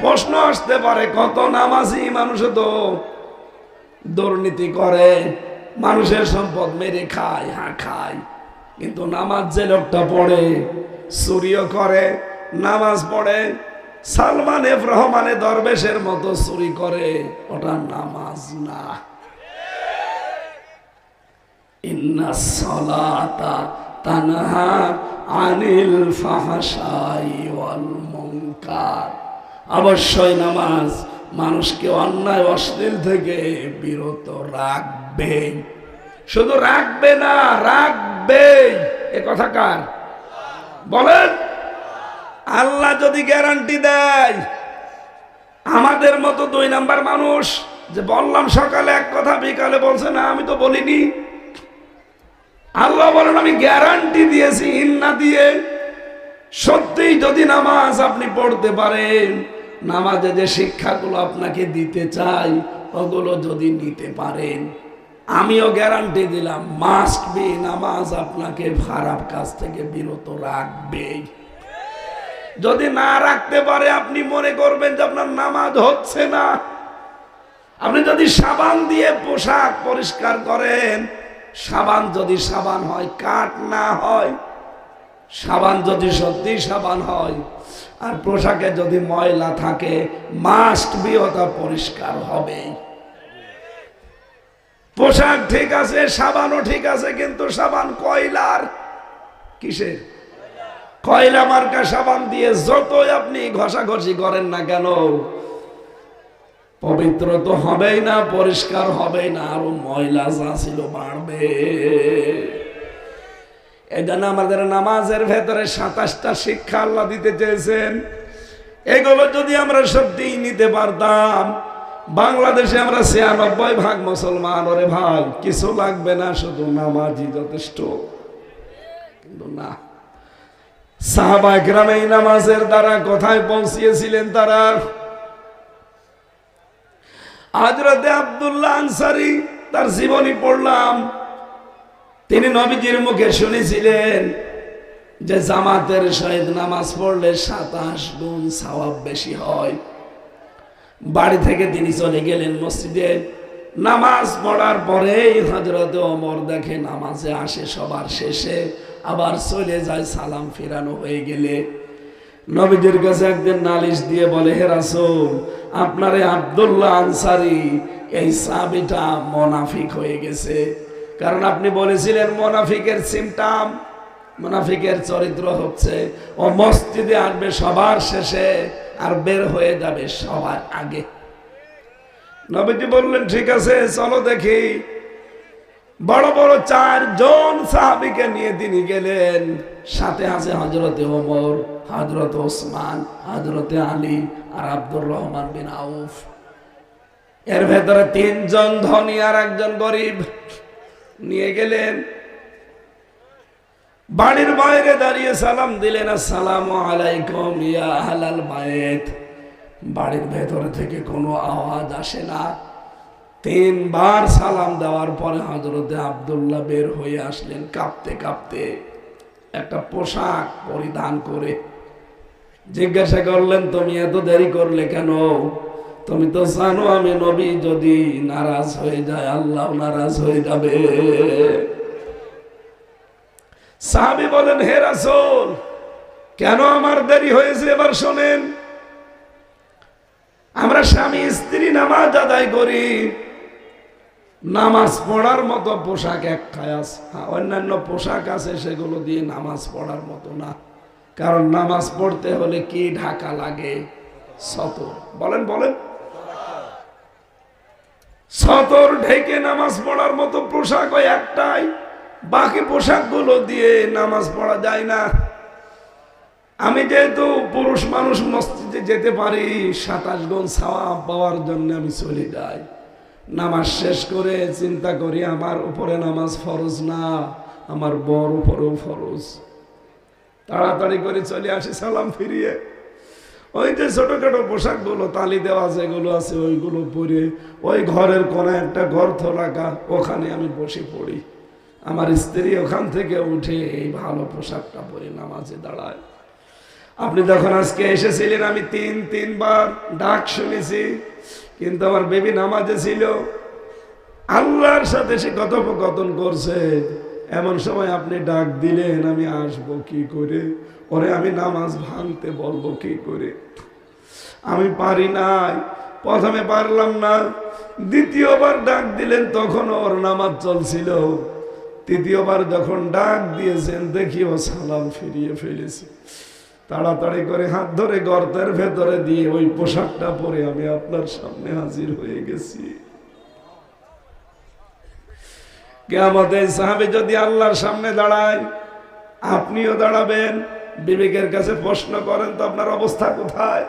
প্রশ্ন আসতে পারে, কত নামাজি মানুষ তো দুর্নীতি করে, মানুষের সম্পদ মেরে খায়। হ্যাঁ খায়, কিন্তু নামাজ যে লোকটা পড়ে, চুরিও করে, নামাজ পড়ে, সালমান এফ রহমানে দরবেশের মতো চুরি করে, ওটা নামাজ না। ইন্নাস সালাতা তানহা আনিল ফাহশাই ওয়াল মুনকার। অবশ্যই নামাজ মানুষকে অন্যায় অশ্লীল থেকে বিরত রাখবে। শুধু রাখবে না, রাখবে। এ কথা কার বলেন? আল্লাহ যদি গ্যারান্টি দেয়, আমাদের মতো 2 নাম্বার মানুষ যে বললাম সকালে এক কথা, বিকালে বলছে না আমি তো বলিনি। আল্লাহ বলেন আমি গ্যারান্টি দিয়েছি ইন্না দিয়ে। সত্যিই যদি নামাজ আপনি পড়তে পারেন, নামাজে যে শিক্ষাগুলো আপনাকে দিতে চাই ওগুলো যদি নিতে পারেন, আমিও গ্যারান্টি দিলাম মাস্ট বি নামাজ আপনাকে খারাপ কাজ থেকে বিরত রাখবে। যদি না রাখতে পারে, আপনি মনে করবেন যে আপনার নামাজ হচ্ছে না। আপনি যদি সাবান দিয়ে পোশাক পরিষ্কার করেন, সাবান যদি সাবান হয়, কাঠ না হয়, সাবান যদি সত্যি সাবান হয়, আর পোশাকে যদি ময়লা থাকে, মাস্ট বি ওটা পরিষ্কার হবে। পোশাক ঠিক আছে, সাবানও ঠিক আছে, কিন্তু সাবান কয়লার, কিসের? কয়লা মার্কা সাবান দিয়ে যতই আপনি ঘষাঘষি করেন না কেন, পবিত্র তো হবেই না, পরিষ্কার হবেই না, আরো ময়লা যা ছিল বাড়বে। এই জন্য আমাদের নামাজের ভেতরে 27টা শিক্ষা আল্লাহ দিতে চেয়েছেন। এগুলো যদি আমরা সত্যিই নিতে পারতাম, বাংলাদেশে আমরা ৯৬% মুসলমান। ওরে ভাই, কিছু লাগবে না, শুধু নামাজই যথেষ্ট। কিন্তু না, সাহাবায়ে কেরাম এই নামাজের দ্বারা কোথায় পৌঁছিয়েছিলেন তারা? হযরতে আব্দুল্লাহ আনসারী, তার জীবনী পড়লাম। তিনি নবীজির মুখে শুনেছিলেন যে জামাতের সহিত নামাজ পড়লে ২৭ গুণ সওয়াব বেশি হয়। বাড়ি থেকে তিনি চলে গেলেন মসজিদে। নামাজ পড়ার পরেই হযরতে ওমর দেখে নামাজে আসে সবার শেষে, আবার চলে যায় সালাম ফিরানো হয়ে গেলে। নবীজির কাছে একদিন নালিশ দিয়ে বলে, হে রাসূল, আপনার এই আব্দুল্লাহ আনসারী এই সাহাবীটা মুনাফিক হয়ে গেছে। কারণ আপনি বলেছিলেন মুনাফিকের সিমটম, মুনাফিকের চরিত্র হচ্ছে ও মসজিদে আসবে সবার শেষে আর বের হয়ে যাবে সবার আগে। নবীজি বললেন, ঠিক আছে, চলো দেখি। বড় বড় ৪ জন সাহাবীকে নিয়ে তিনি গেলেন। সাথে আছে হযরতে ওমর, হযরত ওসমান, হযরতে আলী আর আব্দুর রহমান বিন আউফ। এর ভেতরে ৩ জন ধনী আর ১ জন গরিব নিয়ে গেলেন। বাড়ির বাইরে দাঁড়িয়ে সালাম দিলেন, আসসালামু আলাইকুম ইয়া আহলাল বাইত। বাড়ির ভেতর থেকে কোনো আওয়াজ আসে না। ৩ বার সালাম দেওয়ার পরে হযরতে আব্দুল্লাহ বের হয়ে আসলেন কাঁপতে কাঁপতে, একটা পোশাক পরিধান করে। জিজ্ঞাসা করলেন, তুমি এত দেরি করলে কেন? তুমি তো জানো আমি নবী যদি নারাজ হয়ে যায় আল্লাহ নারাজ হয়ে যাবে। সাহাবী বলেন, হে রাসূল, কেন আমার দেরি হয়েছে এবার শোনেন। আমরা স্বামী স্ত্রী নামাজ আদায় করি, নামাজ পড়ার মতো পোশাক একটাই আছে। অন্যান্য পোশাক আছে, সেগুলো দিয়ে নামাজ পড়ার মতো না। কারণ নামাজ পড়তে হলে কি ঢাকা লাগে? সতর। বলেন বলেন, সতর ঢেকে নামাজ পড়ার মতো পোশাক ওই একটাই। বাকি পোশাকগুলো দিয়ে নামাজ পড়া যায় না। আমি যেহেতু পুরুষ মানুষ মসজিদে যেতে পারি, ২৭ গুণ সওয়াব পাওয়ার জন্য আমি চলে যাই। নামাজ শেষ করে চিন্তা করি আমার উপরে নামাজ ফরজ না, আমার বর উপরেও ফরজ। তাড়াতাড়ি করে চলে আসি সালাম ফিরিয়ে। ওই যে ছোটখাটো পোশাকগুলো তালি দেওয়া যেগুলো আছে ওইগুলো পরে ওই ঘরের কোনায় একটা গর্ত রাখা, ওখানে আমি বসে পড়ি। আমার স্ত্রী ওখান থেকে উঠে এই ভালো পোশাকটা পরে নামাজে দাঁড়ায়। আপনি যখন আজকে এসেছিলেন আমি ৩ বার ডাক শুনেছি, কিন্তু আমার বেবি নামাজে ছিল, আল্লাহর সাথে সে কথোপকথন করছে। এমন সময় আপনি ডাক দিলেন, আমি আসবো কি করে? ওরে আমি নামাজ ভাঙতে বলবো কি করে? আমি পারি নাই, প্রথমে পারলাম না, দ্বিতীয়বার ডাক দিলেন তখন ওর নামাজ চলছিল। তৃতীয়বার যখন ডাক দিয়েছেন দেখি ও সালাম ফিরিয়ে ফেলেছে। তাড়াতাড়ি করে হাত ধরে গর্তের ভেতরে দিয়ে ওই পোশাকটা পরে আমি আপনার সামনে হাজির হয়ে গেছি। কিয়ামতে সাহাবী যদি আল্লাহর সামনে দাঁড়ায়, আপনিও দাঁড়াবেন। বিবেকের কাছে প্রশ্ন করেন তো আপনার অবস্থা কোথায়?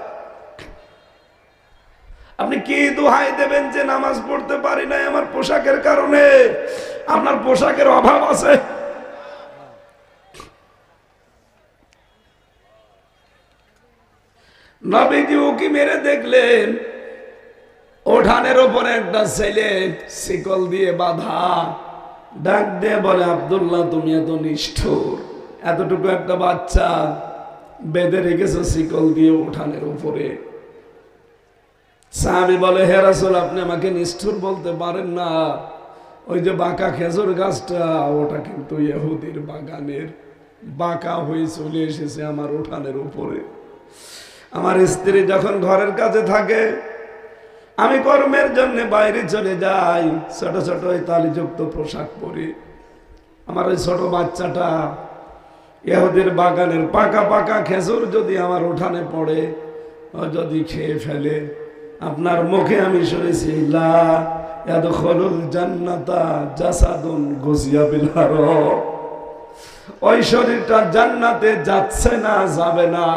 আপনি কি দোহাই দেবেন যে নামাজ পড়তে পারি নাই আমার পোশাকের কারণে? আপনার পোশাকের অভাব আছে। নবীজি উকি মেরে দেখলেন ওঠানের উপরে একটা ছেলে শিকল দিয়ে বাঁধা। ডাক দিয়ে বলে, আব্দুল্লাহ তুমি এত নিষ্ঠুর, এতটুকু একটা বাচ্চা বেঁধে রেখেছো শিকল দিয়ে উঠানের উপরে। সাহাবী বলে, হে রাসূল আপনি আমাকে নিষ্ঠুর বলতে পারেন না। ওই যে বাঁকা খেজুর গাছটা, ওটা কিন্তু ইহুদির বাগানের, বাঁকা হয়ে চলে এসেছে আমার উঠানের উপরে। আমার স্ত্রী যখন ঘরের কাছে থাকে, আমি কর্মের জন্য বাইরে চলে যাই, ছোট ছোট ওই তালিযুক্ত পোশাক পরে। আমার ওই ছোট বাচ্চাটা ইহুদির বাগানের পাকা পাকা খেজুর যদি আমার উঠানে পড়ে, ও যদি খেয়ে ফেলে, আপনার মুখে আমি শুনেছি লা ইয়াদখুলুল জান্নাতা জাসাদুন গুজিয়া বিল হারাম, ওই শরীরটা জান্নাতে যাচ্ছে না, যাবে না।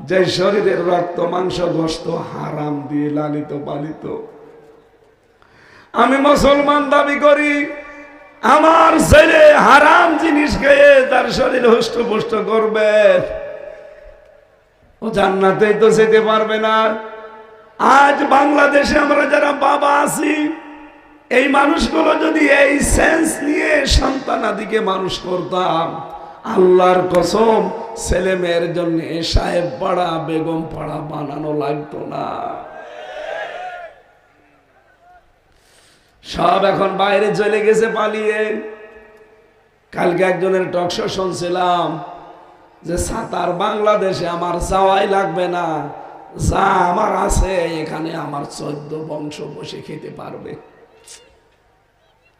যে শরীরের রক্ত মাংস গোশত হারাম দিয়ে লালিত পালিত। আমি মুসলমান দাবি করি, আমার ছেলে হারাম জিনিস খেয়ে তার শরীর হুষ্টপুষ্ট করবে, ও জান্নাতে তো যেতে পারবে না। আজ বাংলাদেশে আমরা যারা বাবা আছি, এই মানুষগুলো যদি এই সেন্স নিয়ে সন্তানাদিকে মানুষ করতাম, আল্লাহর কসম ছেলে মেয়ের জন্য সাহেব পাড়া বেগম পাড়া বানানো লাগতো না। সব এখন বাইরে চলে গেছে পালিয়ে। কালকে একজনের টকশো শুনছিলাম যে সাতার বাংলাদেশে আমার যাওয়াই লাগবে না, যা আমার আছে এখানে আমার 14 বংশ বসে খেতে পারবে।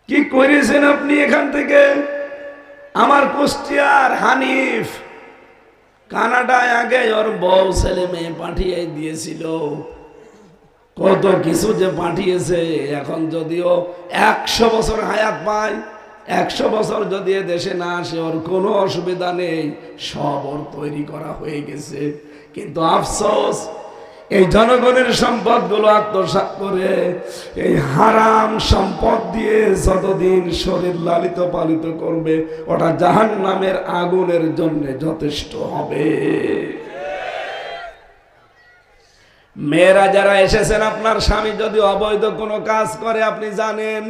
কি করেছেন আপনি এখান থেকে? আমার কুষ্টিয়ার হানিফ কানাডায় আগে ওর বউ ছেলে মেয়ে পাঠিয়ে দিয়েছিল, কত কিছু যে পাঠিয়েছে। এখন যদিও 100 বছর হায়াত পায়, 100 বছর যদি দেশে না আসে ওর কোনো অসুবিধা নেই, সব ওর তৈরি করা হয়ে গেছে। কিন্তু আফসোস, এই জনগণের সম্পদ গুলো আত্মসাৎ করে এই হারাম সম্পদ দিয়ে যতদিন শরীর লালিত পালিত করবে, ওটা জাহান্নামের আগুনের জন্য যথেষ্ট হবে। মেয়েরা যারা এসেছেন, আপনার স্বামী যদি অবৈধ কোনো কাজ করে আপনি জানেন,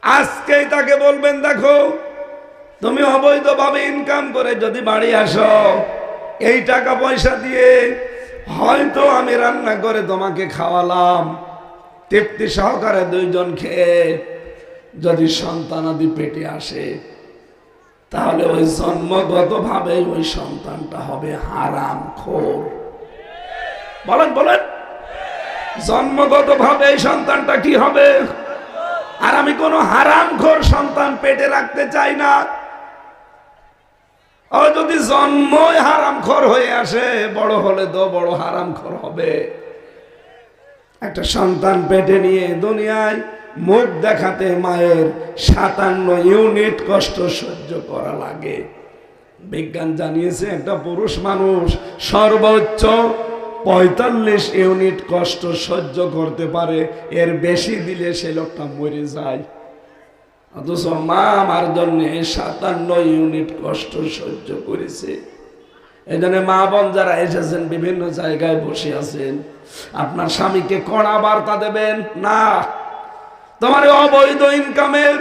আজকেই তাকে বলবেন, দেখো তুমি অবৈধভাবে ইনকাম করে যদি বাড়ি আসো, এই টাকা পয়সা দিয়ে হয়তো আমি রান্না করে তোমাকে খাওয়ালাম, তৃপ্তি সহকারে 2 জন খেয়ে যদি সন্তানাদি পেটে আসে, তাহলে ওই জন্মগত ভাবে ওই সন্তানটা হবে হারামখোর। বলেন বলেন, জন্মগত ভাবে এই সন্তানটা কি হবে? আর আমি কোনো হারামখোর সন্তান পেটে রাখতে চাই না। ও যদি জন্মই হারামখোর হয়ে আসে, বড় হলে তো বড় হারামখোর হবে। একটা সন্তান পেটে নিয়ে দুনিয়ায় মুখ দেখাতে মায়ের 57 ইউনিট কষ্ট সহ্য করা লাগে। বিজ্ঞান জানিয়েছে একটা পুরুষ মানুষ সর্বোচ্চ 45 ইউনিট কষ্ট সহ্য করতে পারে, এর বেশি দিলে সে লোকটা মরে যায়। অথচ মা আমার জন্য 57 ইউনিট কষ্ট সহ্য করেছে। এই জন্য মা বোন যারা এসেছেন, বিভিন্ন জায়গায় বসে আছেন, আপনার স্বামীকে কড়া বার্তা দেবেন না, তোমার অবৈধ ইনকামের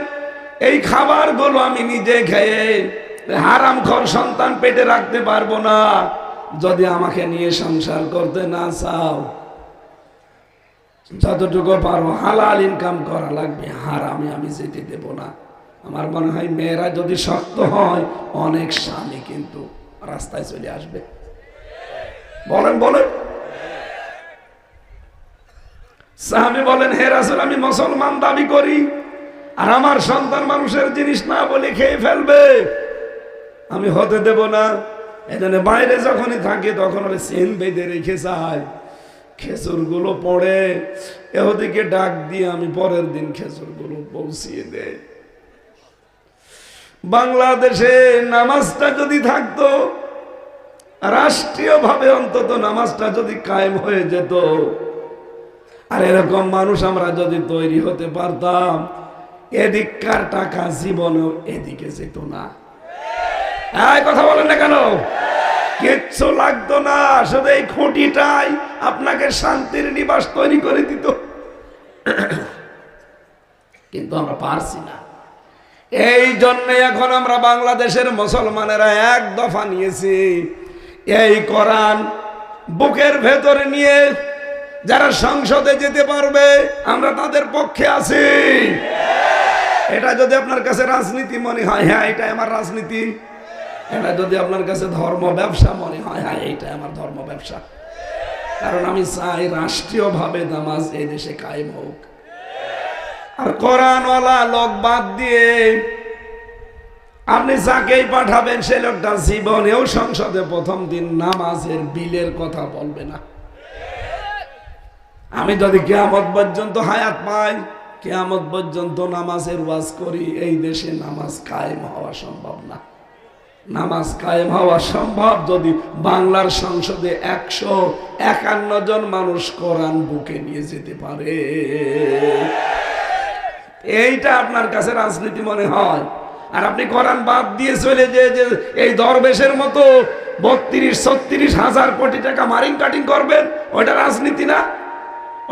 এই খাবারগুলো আমি নিজে খেয়ে হারামখোর সন্তান পেটে রাখতে পারবো না। যদি আমাকে নিয়ে সংসার করতে না চাও, যতটুকু পারো হালাল ইনকাম করা লাগবে, হারামে আমি যেতে দেব না। আমার মনে হয় মেয়েরা যদি শক্ত হয়, অনেক স্বামী কিন্তু রাস্তায় চলে আসবে। বলেন বলেন। স্বামী বলেন, হে রাসূল, আমি মুসলমান দাবি করি, আর আমার সন্তান মানুষের জিনিস না বলে খেয়ে ফেলবে, আমি হতে দেব না। এজন্য বাইরে যখনই থাকে তখন ওরা চেন বেঁধে রেখে যায়, খেজুর গুলো পড়ে এদিকে ডাক দিয়ে আমি পরের দিন খেজুর গুলো পৌঁছিয়ে দেয়। বাংলাদেশে নামাজটা যদি থাকতো, রাষ্ট্রীয় ভাবে অন্তত নামাজটা যদি কায়েম হয়ে যেত, আর এরকম মানুষ আমরা যদি তৈরি হতে পারতাম, এদিককার টাকা জীবনেও এদিকে যেত না। কথা বলেন না কেন? কিচ্ছু লাগতো না, শুধু এই খুঁটিটাই আপনাকে শান্তির নিবাস তৈরি করে দিত। কিন্তু আমরা পারছি না। এই জন্য এখন আমরা বাংলাদেশের মুসলমানেরা এক দফা নিয়েছি, এই কোরআন বুকের ভেতরে নিয়ে যারা সংসদে যেতে পারবে আমরা তাদের পক্ষে আছি। এটা যদি আপনার কাছে রাজনীতি মনে হয়, হ্যাঁ এটা আমার রাজনীতি। এটা যদি আপনার কাছে ধর্ম ব্যবসা মনে হয়, হ্যাঁ এইটা আমার ধর্ম ব্যবসা। কারণ আমি চাই রাষ্ট্রীয়ভাবে নামাজ এই দেশে কায়েম হোক। আর কোরআনওয়ালা লোক বাদ দিয়ে আপনি যাকেই পাঠাবেন সে লোকটা জীবনেও সংসদে প্রথম দিন নামাজের বিলের কথা বলবে না। আমি যদি কিয়ামত পর্যন্ত হায়াত পাই, কিয়ামত পর্যন্ত নামাজের ওয়াজ করি, এই দেশে নামাজ কায়েম হওয়া সম্ভব না। নামাজ কায়েম হওয়া সম্ভব যদি বাংলার সংসদে 151 জন মানুষ কোরআন বুকে নিয়ে যেতে পারে। এইটা আপনার কাছে রাজনীতি মনে হয়? আর আপনি কোরআন বাদ দিয়ে চলে যে এই দরবেশের মতো 32-36 হাজার কোটি টাকা মারিং কাটিং করবেন, ওইটা রাজনীতি না?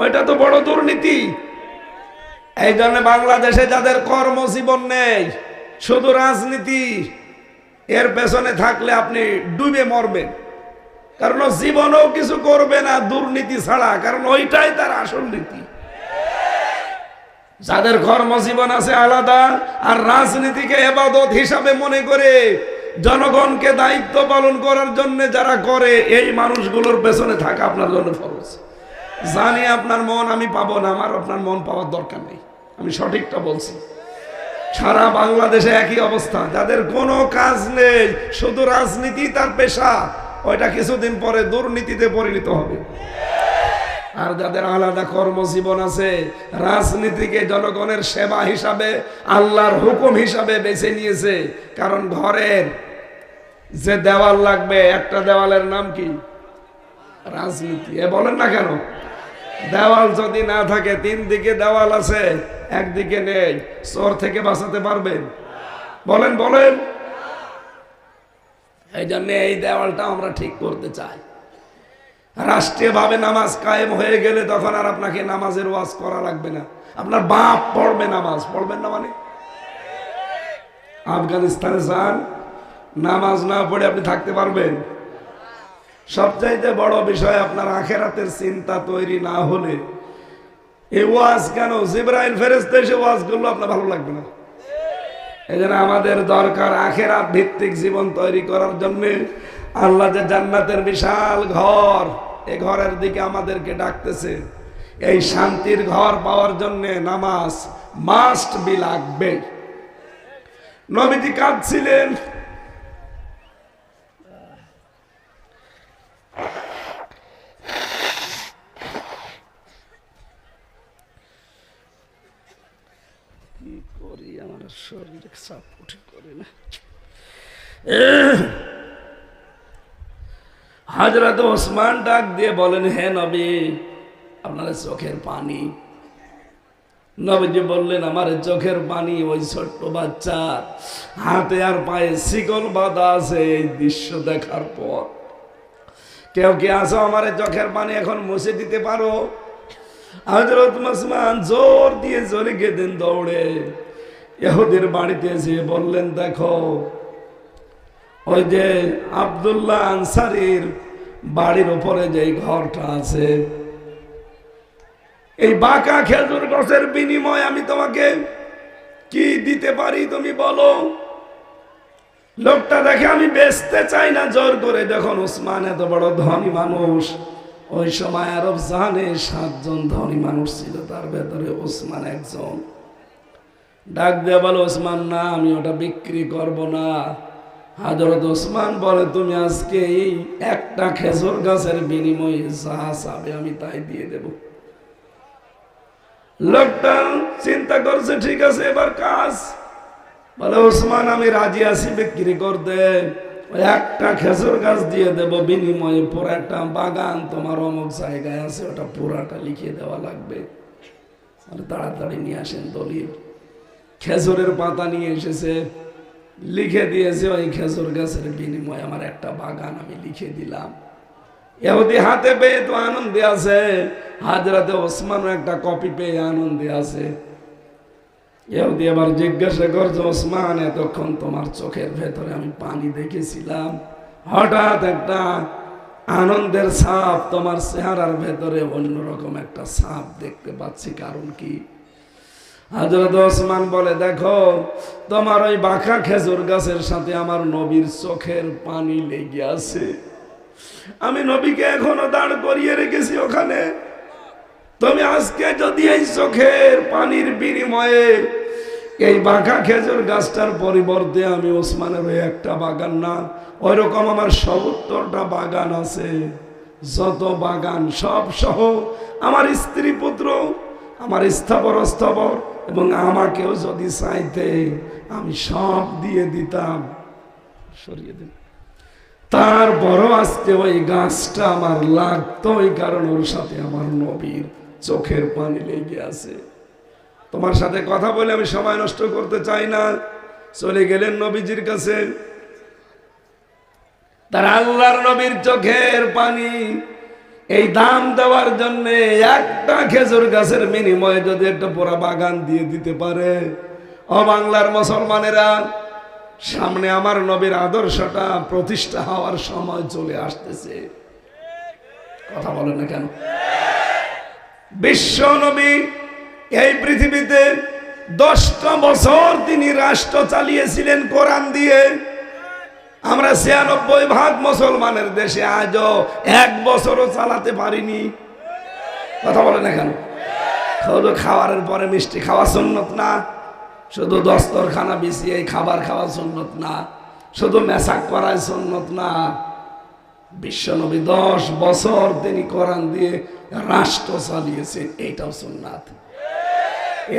ওইটা তো বড় দুর্নীতি। এই জন্য বাংলাদেশে যাদের কর্মজীবন নেই, শুধু রাজনীতি, এর পেছনে থাকলে আপনি ডুবে মরবেন। কারণ জীবনেও কিছু করবে না দুর্নীতি ছাড়া, কারণ ওইটাই তার আসল নীতি। যাদের কর্মজীবন আছে আলাদা, আর রাজনীতিকে ইবাদত হিসাবে মনে করে জনগণকে দায়িত্ব পালন করার জন্য যারা করে, এই মানুষগুলোর পেছনে থাকা আপনার জন্য ফরজ। জানি আপনার মন আমি পাবো না, আমার আপনার মন পাওয়ার দরকার নেই, আমি সঠিকটা বলছি। সারা বাংলাদেশে একই অবস্থা, যাদের কোনো কাজ নেই, শুধু রাজনীতি তার পেশা, ওইটা কিছুদিন পরে দুর্নীতিতে পরিণত হবে। আর যাদের আলাদা কর্মজীবন আছে, রাজনীতিকে জনগণের সেবা হিসাবে, আল্লাহর হুকুম হিসাবে বেছে নিয়েছে। কারণ ঘরের যে দেওয়াল লাগবে, একটা দেওয়ালের নাম কি? রাজনীতি। এ বলেন না কেন? দেওয়াল যদি না থাকে, 3 দিকে দেওয়াল আছে, একদিকে নেই, চোর থেকে বাঁচাতে পারবেন? বলেন বলেন। এই জন্য এই দেওয়ালটা আমরা ঠিক করতে চাই। রাষ্ট্রীয়ভাবে নামাজ কায়েম হয়ে গেলে তখন আর আপনাকে নামাজের ওয়াজ করা লাগবে না, আপনার বাপ পড়বে নামাজ। পড়বেন না মানে? আফগানিস্তানে যান, নামাজ না পড়ে আপনি থাকতে পারবেন? সবচাইতে বড় বিষয়, আপনার আখেরাতের চিন্তা তৈরি না হলে এই ওয়াজ কেন? জিবরাইল ফেরেশতা এসে ওয়াজ করলো, আপনার ভালো লাগবে না। এই জন্য আমাদের দরকার আখেরাত ভিত্তিক জীবন তৈরি করার জন্য আল্লাহ যে জান্নাতের বিশাল ঘর, এই ঘরের দিকে আমাদেরকে ডাকতেছে। এই শান্তির ঘর পাওয়ার জন্য নামাজ মাস্ট বি লাগবে। নবীজি কাঁদছিলেন, কি করি আমার শরীরে চাপ উঠে করে না। হযরত ওসমান ডাক দিয়ে বলেন, হে নবী, আপনার চোখের পানি। নবীজি বললেন, আমার চোখের পানি ওই ছোট্ট বাচ্চার হাতে আর পায়ে শিকল বাঁধা আছে এই দৃশ্য দেখার পর। কেউ কি আছো আমার চোখের পানি এখন মুছে দিতে পারো? হযরত ওসমান জোর দিয়ে চলে গেলেন দৌড়ে, ইহুদির বাড়িতে এসে বললেন, দেখো ওই যে আব্দুল্লাহ আনসারীর বাড়ির উপরে যে ঘরটা আছে, এই বাঁকা খেজুর গাছের বিনিময়ে আমি তোমাকে কি দিতে পারি তুমি বলো? লোকটা দেখে আমি বেচতে চাই না জোর করে। যখন ওসমান এত বড় ধনী মানুষ, ওই সময় আরব জাহানে 7 জন ধনী মানুষ ছিল, তার ভেতরে ওসমান একজন। ডাক দিয়ে বলো, ওসমান না, আমি ওটা বিক্রি করব না। হযরত ওসমান বলে, তুমি আজকে এই একটা খেজুর গাছের বিনিময়ে যা চাবে আমি তাই দিয়ে দেব। লোকটা চিন্তা করছে, ঠিক আছে এবার কাজ। বলে, ওসমান আমি রাজি আছি বিক্রি করতে, ওই একটা খেজুর গাছ দিয়ে দেব, বিনিময়ে পুরো একটা বাগান তোমার অমুক জায়গায় আছে, ওটা পুরাটা লিখে দেওয়া লাগবে। তাড়াতাড়ি নিয়ে আসেন দলিল। খেজুরের পাতা নিয়ে এসেছে, লিখে দিয়েছে, ওই খেজুর গাছের বিনিময়ে আমার একটা বাগান আমি লিখে দিলাম। ইহুদি হাতে পেয়ে তো আনন্দে আছে, হযরতে ওসমানও একটা কপি পেয়ে আনন্দে আছে। ইহুদি আবার জিজ্ঞাসা করছে, ওসমান এতক্ষণ তোমার চোখের ভেতরে আমি পানি দেখেছিলাম, হঠাৎ একটা আনন্দের ছাপ, তোমার চেহারার ভেতরে অন্যরকম একটা ছাপ দেখতে পাচ্ছি, কারণ কি? হযরত ওসমান বলে, দেখো তোমার ওই বাঁকা খেজুর গাছের সাথে আমার নবীর চোখের পানি লেগে আছে। আমি নবীকে এখনো দাঁড় করিয়ে রেখেছি ওখানে। তুমি আজকে যদি এই চোখের পানির বিনিময়ে এই বাঁকা খেজুর গাছটার পরিবর্তে আমি ওসমানের ওই একটা বাগান না, ওই রকম আমার ৭০টা বাগান আছে, যত বাগান সব সহ আমার স্ত্রী পুত্র, আমার স্থাবর এবং আমাকেও যদি চাইতে আমি সব দিয়ে দিতাম। সরিয়ে দিন। তারপরও আজকে ওই গাছটা আমার লাগতো, ওই কারণ ওর সাথে আমার নবীর চোখের পানি লেগে আছে। তোমার সাথে কথা বলে আমি সময় নষ্ট করতে চাই না। চলে গেলেন নবীজির কাছে। তার আল্লাহর নবীর চোখের পানি এই দাম দেওয়ার জন্য একটা খেজুর গাছের বিনিময়ে যদি একটা পুরা বাগান দিয়ে দিতে পারে, ও বাংলার মুসলমানেরা, সামনে আমার নবীর আদর্শটা প্রতিষ্ঠা হওয়ার সময় চলে আসতেছে। কথা বলেন না কেন? বিশ্ব নবী এই পৃথিবীতে 10টা বছর তিনি রাষ্ট্র চালিয়েছিলেন কোরআন দিয়ে। আমরা 96% মুসলমানের দেশে আজও 1 বছরও চালাতে পারিনি। কথা বলেন না কেন? শুধু খাওয়ারের পরে মিষ্টি খাওয়া সুন্নত না, শুধু দস্তরখানা বিছিয়ে খাবার খাওয়া সুন্নত না, শুধু মেসাক করায় সুন্নত না। বিশ্বনবী 10 বছর তিনি কোরআন দিয়ে রাষ্ট্র চালিয়েছেন, এইটাও সুন্নাত।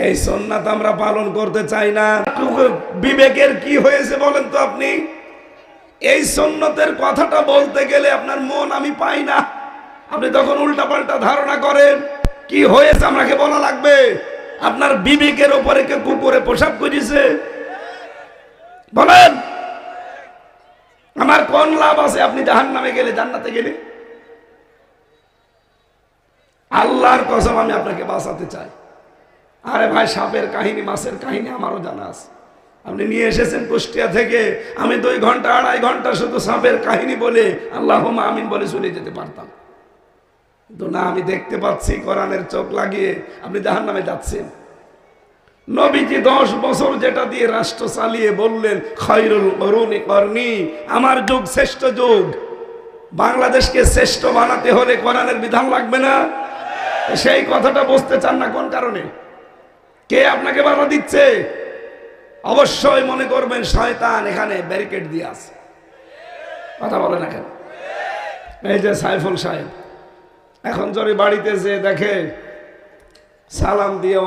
এই সুন্নাত আমরা পালন করতে চাই না। বিবেকের কি হয়েছে বলেন তো আপনি? এই সুন্নতের কথাটা বলতে গেলে আপনার মন আমি পাই না। আপনি তখন উল্টাপাল্টা ধারণা করেন। কি হয়েছে আমাকে বলা লাগবে? আপনার বিবেকের উপরে কে কুকুরে পোশাক করেছে বলেন? আমার কোন লাভ আছে আপনি জাহান্নামে গেলে, জান্নাতে গেলে? আল্লাহর কসম আমি আপনাকে বাঁচাতে চাই। আরে ভাই, সাপের কাহিনী, মাছের কাহিনী আমারও জানা আছে। আপনি নিয়ে এসেছেন কুষ্টিয়া থেকে, আমি 2 ঘন্টা 2.5 ঘন্টা শুধু সাপের কাহিনী বলে আল্লাহুম্মা আমিন বলে চলে যেতে পারতাম। কিন্তু না, আমি দেখতে পাচ্ছি কোরআনের চোখ লাগিয়ে আপনি জাহান্নামে যাচ্ছেন। নবীজি 10 বছর যেটা দিয়ে রাষ্ট্র চালিয়ে বললেন, খায়রুল কুরুনি করনি, আমার যুগ শ্রেষ্ঠ যুগ। বাংলাদেশকে শ্রেষ্ঠ বানাতে হলে কোরআনের বিধান লাগবে না? সেই কথাটা বুঝতে চান না কোন কারণে? কে আপনাকে বাধা দিচ্ছে? অবশ্যই মনে করবেন শয়তান এখানে ব্যারিকেড দিয়ে আছে। কথা বলে না কেন? এই যে সাইফুল সাহেব এখন যদি বাড়িতে যে দেখে সালাম দিয়ে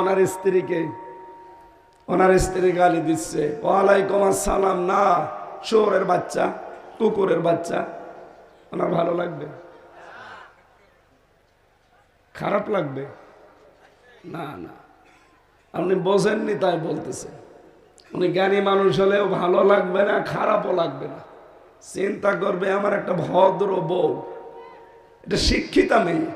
ওনার স্ত্রী গালি দিচ্ছে, ওয়ালাইকুম আসসালাম না, শুয়োরের বাচ্চা, কুকুরের বাচ্চা, ওনার ভালো লাগবে? খারাপ লাগবে? না না, আপনি বোঝেননি তাই বলতেছেন। উনি জ্ঞানী মানুষ হলেও ভালো লাগবে না, খারাপও লাগবে না। চিন্তা করবে আমার একটা ভদ্র বউ, এটা শিক্ষিতা মেয়ে,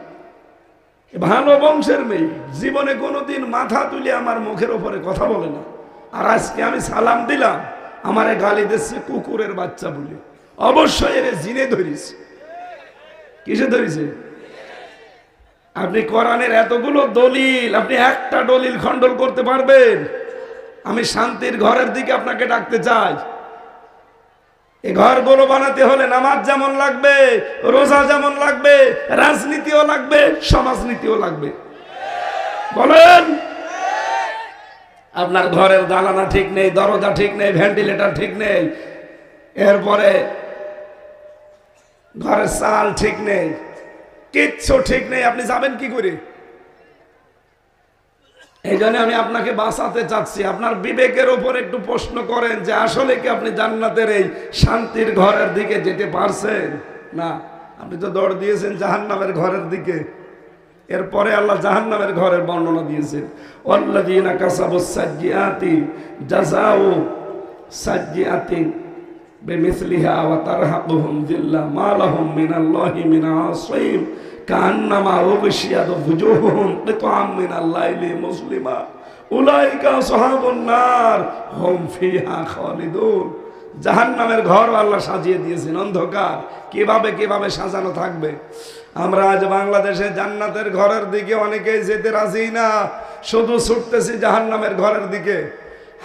ভালো বংশের মেয়ে, জীবনে কোনোদিন মাথা তুলে আমার মুখের উপরে কথা বলে না। আর আজকে আমি সালাম দিলাম, আমারে গালি দিচ্ছে কুকুরের বাচ্চা বলে। অবশ্যই এর জিনে ধরিস। কিসে ধরিছে? আপনি কোরআনের এতগুলো দলিল, আপনি একটা দলিল খণ্ডন করতে পারবেন? আমি শান্তির ঘরের দিকে আপনাকে ডাকতে চাই। এই ঘরগুলো বানাতে হলে নামাজ যেমন লাগবে, রোজা যেমন লাগবে, রাজনীতিও লাগবে, সমাজনীতিও লাগবে। বলেন? আপনার ঘরের দালানা ঠিক নেই, দরজা ঠিক নেই, ভেন্টিলেটর ঠিক নেই, এরপরে ঘরের চাল ঠিক নেই, কিচ্ছু ঠিক নেই, আপনি যাবেন কি করে? এই জন্য আমি আপনাকে বাঁচাতে চাচ্ছি। আপনার বিবেকের উপর একটু প্রশ্ন করেন যে আসলে কি আপনি জান্নাতের এই শান্তির ঘরের দিকে যেতে পারছেন? না, আপনি তো দৌড় দিয়েছেন জাহান্নামের ঘরের দিকে। এরপরে আল্লাহ জাহান্নামের ঘরের বর্ণনা দিয়েছেন, ওয়াল্লাযীনা কাসাবুস সাইয়্যাতি জাযাউ সাইয়্যাতিন বিমিসলিহা ওয়া তারহাকুহুম যিল্লা মা লাহুম মিনাল্লাহি মিন আসীম কান্নামা উগশিয়াত ফুজুহুম কিতাম মিনাল লাইলি মুসলিমা উলাইকা আসহাবুন নার হুম ফিহা খালিদুন। জাহান্নামের ঘর আল্লাহ সাজিয়ে দিয়েছেন অন্ধকার। কিভাবে সাজানো থাকবে? আমরা আজ বাংলাদেশে জান্নাতের ঘরের দিকে অনেকেই যেতে রাজি না, শুধু ছুটতেছি জাহান্নামের ঘরের দিকে।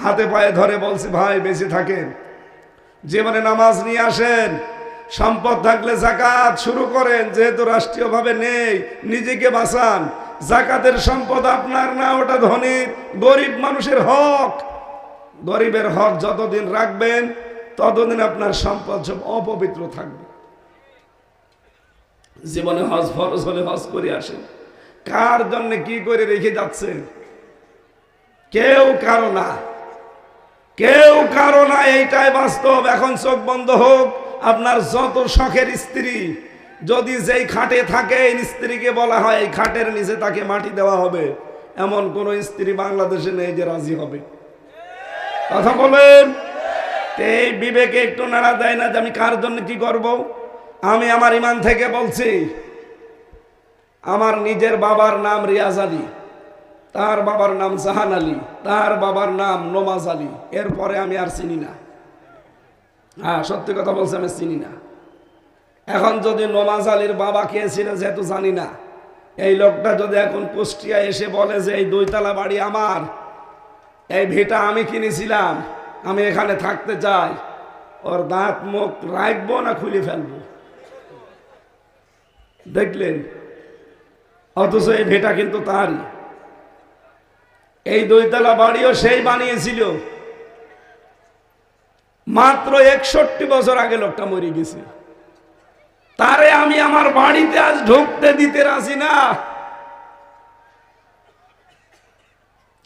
হাতে পায়ে ধরে বলছি, ভাই বেঁচে থাকেন, জীবনে নামাজ নিয়ে আসেন, সম্পদ থাকলে যাকাত শুরু করেন, যেহেতু রাষ্ট্রীয়ভাবে নেই, নিজেকে বাঁচান। যাকাতের সম্পদ আপনার না, ওটা ধনীর গরিব মানুষের হক। গরিবের হক যতদিন রাখবেন ততদিন আপনার সম্পদ সব অপবিত্র থাকবে। জীবনে হজ ফরজ হলে হজ করে আসেন। কার জন্য কি করে রেখে যাচ্ছেন? কেউ কারো না। কেউ কারো না, এইটাই বাস্তব। এখন চোখ বন্ধ হোক, আপনার যত শখের স্ত্রী যদি যেই খাটে থাকে, এই স্ত্রীকে বলা হয় এই খাটের নিচে তাকে মাটি দেওয়া হবে, এমন কোন স্ত্রী বাংলাদেশে নেই যে রাজি হবে। কথা বলেন। এই বিবেকে একটু নাড়া দেয় না যে আমি কার জন্য কি করব? আমি আমার ইমান থেকে বলছি, আমার নিজের বাবার নাম রিয়াজ আলী, তার বাবার নাম জাহান আলী, তার বাবার নাম নমাজ আলী, এরপরে আমি আর চিনি না। হ্যাঁ, সত্যি কথা বলছি, আমি চিনি না। এখন যদি নমাজ আলীর বাবা কে ছিল যেহেতু জানি না, এই লোকটা যদি এখন কুষ্টিয়া এসে বলে যে এই 2 তলা বাড়ি আমার, এই ভিটা আমি কিনেছিলাম, আমি এখানে থাকতে চাই, ওর দাঁত মুখ রাখবো না খুলে ফেলবো? দেখলেন? অথচ এই ভিটা কিন্তু তারই। এই 2 তলা বাড়িও সেই বানিয়েছিল। মাত্র 61 বছর আগে লোকটা মরে গেছে। তারে আমি আমার বাড়িতে আজ ঢুকতে দিতে রাজি না।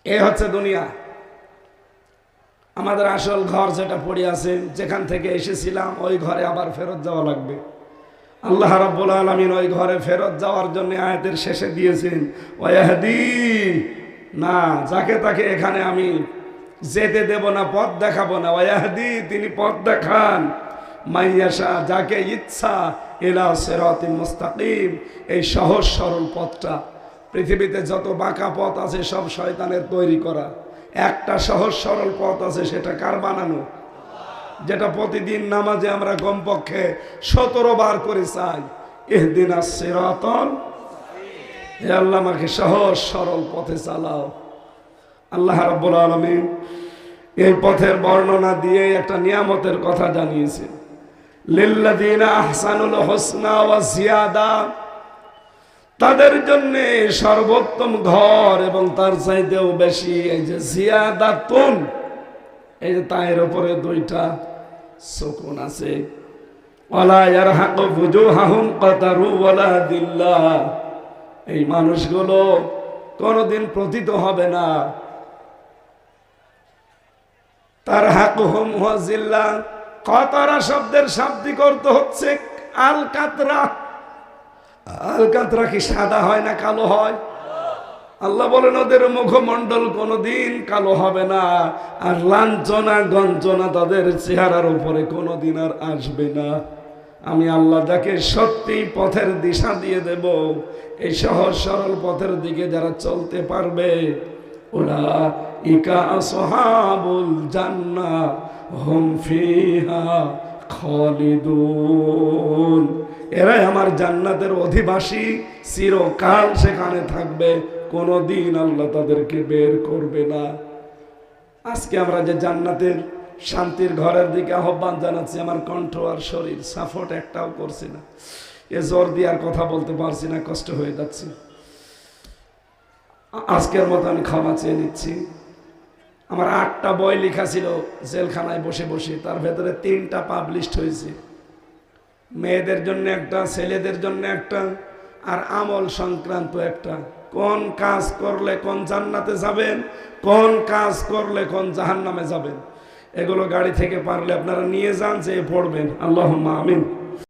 এ হচ্ছে দুনিয়া। আমাদের আসল ঘর যেটা পড়ে আছে, যেখান থেকে এসেছিলাম, ওই ঘরে আবার ফেরত যাওয়া লাগবে। আল্লাহ রাব্বুল আলামিন ওই ঘরে ফেরত যাওয়ার জন্য আয়াতের শেষে দিয়েছেন, ওয়াহদি, না যাকে তাকে এখানে আমি যেতে দেব না, পথ দেখাবো না। ওয়াহদি, তিনি পথ দেখান, মাইয়াশা, যাকে ইচ্ছা, ইলা সিরাতিন মুস্তাকিম, এই সহজ সরল পথটা। পৃথিবীতে যত বাঁকা পথ আছে সব শয়তানের তৈরি করা। একটা সহজ সরল পথ আছে, সেটা কার বানানো? যেটা প্রতিদিন নামাজে আমরা কমপক্ষে 17 বার করে চাই, ইহদিনাস সিরাতাল, হে আল্লাহ আমাকে সহজ সরল পথে চালাও। আল্লাহ রাব্বুল আলামিন এই পথের বর্ণনা দিয়ে একটা নিয়ামতের কথা জানিয়েছেন, লিল্লাযিনা আহসানুল হুসনা ওয়া জিয়াদা, তাদের জন্য সর্বোত্তম ঘর এবং তার চাইতেও বেশি। এই যে জিয়াদাতুন, এই যে তায়ের উপরে 2টা সুকুন আছে, ওয়ালা ইয়ারহাকু ফুজুহাহুম কাতারু ওয়ালা দিল্লাহ, এই মানুষগুলো কোনোদিন প্রতীত হবে না। তার হাকুহুম ওয়া জিল্লা, কাতারা শব্দের শাব্দিক অর্থ হচ্ছে আল কাতরা। আল কাতরা কি সাদা হয় না কালো হয়? আল্লাহ বলেন ওদের মুখমণ্ডল কোনোদিন কালো হবে না, আর লাঞ্ছনা গঞ্জনা তাদের চেহারার উপরে কোনোদিন আর আসবে না। আমি আল্লাহ যাকে সত্যি পথের দিশা দিয়ে দেব, এই সহজ সরল পথের দিকে যারা চলতে পারবে, ওরা ইকা আসহাবুল জান্নাহ হুম ফিহা খালিদুন, এরাই আমার জান্নাতের অধিবাসী, চিরকাল সেখানে থাকবে, কোনোদিন আল্লাহ তাদেরকে বের করবে না। আজকে আমরা যে জান্নাতের শান্তির ঘরের দিকে আহ্বান জানাচ্ছি, আমার কণ্ঠ আর শরীর সাপোর্ট একটাও করছে না। এ জোর দিয়ে আর কথা বলতে পারছি না, কষ্ট হয়ে যাচ্ছে। আজকের মতো আমি ক্ষমা চেয়ে নিচ্ছি। আমার 8টা বই লেখা ছিল জেলখানায় বসে বসে, তার ভেতরে 3টা পাবলিশড হয়েছে। মেয়েদের জন্য একটা, ছেলেদের জন্য একটা, আর আমল সংক্রান্ত একটা। কোন কাজ করলে কোন জান্নাতে যাবেন, কোন কাজ করলে কোন জাহান্নামে যাবেন, এগুলো গাড়ি থেকে পারলে আপনারা নিয়ে যান, যে পড়বেন। আল্লাহুম্মা আমিন।